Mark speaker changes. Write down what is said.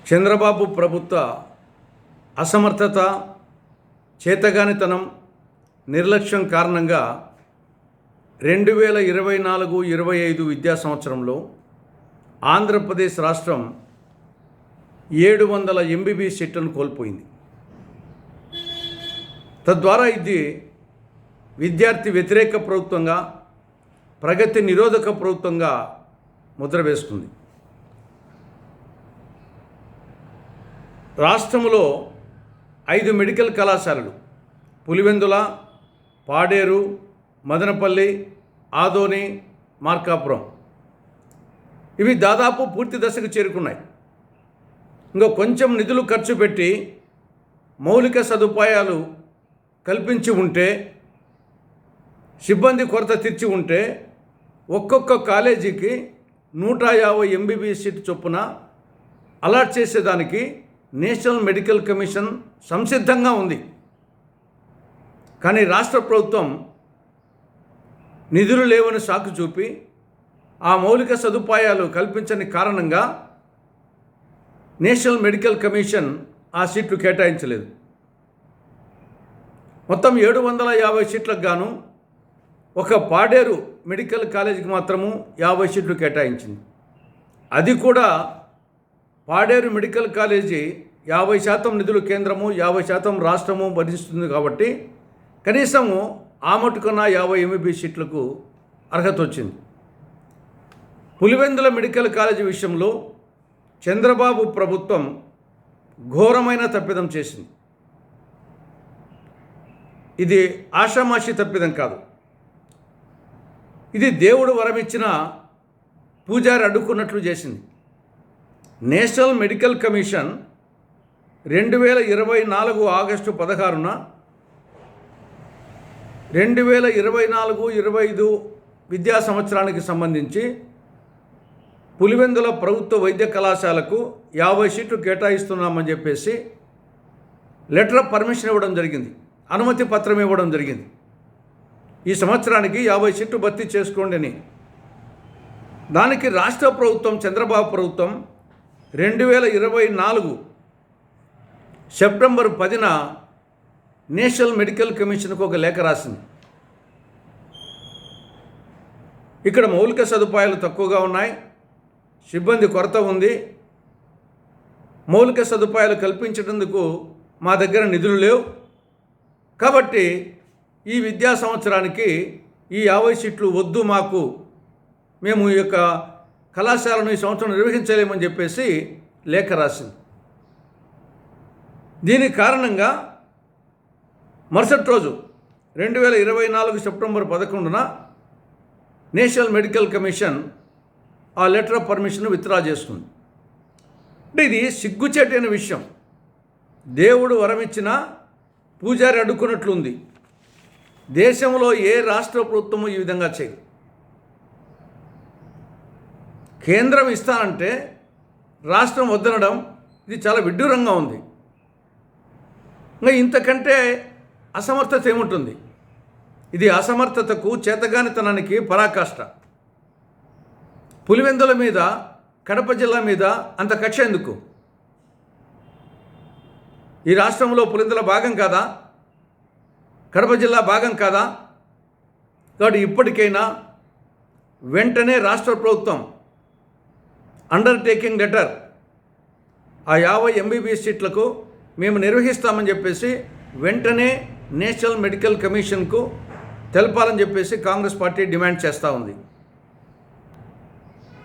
Speaker 1: చంద్రబాబు ప్రభుత్వ అసమర్థత, చేతగానితనం, నిర్లక్ష్యం కారణంగా 2024-25 విద్యా సంవత్సరంలో ఆంధ్రప్రదేశ్ రాష్ట్రం 700 ఎంబీబీఎస్ సీట్లను కోల్పోయింది. తద్వారా ఇది విద్యార్థి వ్యతిరేక ప్రభుత్వంగా, ప్రగతి నిరోధక ప్రభుత్వంగా ముద్ర వేస్తుంది. రాష్ట్రంలో 5 మెడికల్ కళాశాలలు పులివెందుల, పాడేరు, మదనపల్లి, ఆదోని, మార్కాపురం ఇవి దాదాపు పూర్తి దశకు చేరుకున్నాయి. ఇంకా కొంచెం నిధులు ఖర్చు పెట్టి మౌలిక సదుపాయాలు కల్పించి ఉంటే, సిబ్బంది కొరత తీర్చి ఉంటే ఒక్కొక్క కాలేజీకి 150 ఎంబీబీఎస్ సీటు చొప్పున అలాట్ చేసేదానికి నేషనల్ మెడికల్ కమిషన్ సంసిద్ధంగా ఉంది. కానీ రాష్ట్ర ప్రభుత్వం నిధులు లేవని సాకు చూపి ఆ మౌలిక సదుపాయాలు కల్పించని కారణంగా నేషనల్ మెడికల్ కమిషన్ ఆ సీట్లు కేటాయించలేదు. మొత్తం 750 సీట్లకు గాను ఒక పాడేరు మెడికల్ కాలేజీకి మాత్రము 50 సీట్లు కేటాయించింది. అది కూడా పాడేరు మెడికల్ కాలేజీ 50% నిధులు కేంద్రము, 50% రాష్ట్రము భరిస్తుంది కాబట్టి కనీసము ఆ మటుకున్న 50 ఎంబీబీఎస్ సీట్లకు అర్హత వచ్చింది. పులివెందుల మెడికల్ కాలేజీ విషయంలో చంద్రబాబు ప్రభుత్వం ఘోరమైన తప్పిదం చేసింది. ఇది ఆషామాషి తప్పిదం కాదు. ఇది దేవుడు వరమిచ్చిన పూజారి అడ్డుకున్నట్లు చేసింది. నేషనల్ మెడికల్ కమిషన్ 2024 ఆగస్టు 16న 2024-25 విద్యా సంవత్సరానికి సంబంధించి పులివెందుల ప్రభుత్వ వైద్య కళాశాలకు 50 సీట్లు కేటాయిస్తున్నామని చెప్పేసి లెటర్ ఆఫ్ పర్మిషన్ ఇవ్వడం జరిగింది, అనుమతి పత్రం ఇవ్వడం జరిగింది. ఈ సంవత్సరానికి 50 సీట్లు భర్తీ చేసుకోండి అని. దానికి రాష్ట్ర ప్రభుత్వం, చంద్రబాబు ప్రభుత్వం 2024 సెప్టెంబర్ 10న నేషనల్ మెడికల్ కమిషన్కు ఒక లేఖ రాసింది. ఇక్కడ మౌలిక సదుపాయాలు తక్కువగా ఉన్నాయి, సిబ్బంది కొరత ఉంది, మౌలిక సదుపాయాలు కల్పించేందుకు మా దగ్గర నిధులు లేవు, కాబట్టి ఈ విద్యా సంవత్సరానికి ఈ 50 సీట్లు వద్దు, మాకు మేము ఈ యొక్క కళాశాలను ఈ సంవత్సరం నిర్వహించలేమని చెప్పేసి లేఖ రాసింది. దీనికి కారణంగా మరుసటి రోజు 2024 సెప్టెంబర్ 11న నేషనల్ మెడికల్ కమిషన్ ఆ లెటర్ ఆఫ్ పర్మిషన్ విత్డ్రా చేస్తుంది. అంటే ఇది సిగ్గుచేటైన విషయం. దేవుడు వరమిచ్చిన పూజారి అడ్డుకున్నట్లుంది. దేశంలో ఏ రాష్ట్ర ప్రభుత్వము ఈ విధంగా చేయదు. కేంద్రం ఇస్తానంటే రాష్ట్రం వద్దనడం ఇది చాలా విడ్డూరంగా ఉంది. ఇంకా ఇంతకంటే అసమర్థత ఏముంటుంది? ఇది అసమర్థతకు, చేతగానితనానికి పరాకాష్ట. పులివెందుల మీద, కడప జిల్లా మీద అంత కక్ష ఎందుకు? ఈ రాష్ట్రంలో పులివెందుల భాగం కాదా? కడప జిల్లా భాగం కాదా? కాబట్టి ఇప్పటికైనా వెంటనే రాష్ట్ర ప్రభుత్వం అండర్టేకింగ్ లెటర్ ఆ 50 ఎంబీబీఎస్ సీట్లకు మేము నిర్వహిస్తామని చెప్పేసి వెంటనే నేషనల్ మెడికల్ కమిషన్కు తెలపాలని చెప్పేసి కాంగ్రెస్ పార్టీ డిమాండ్ చేస్తూ ఉంది.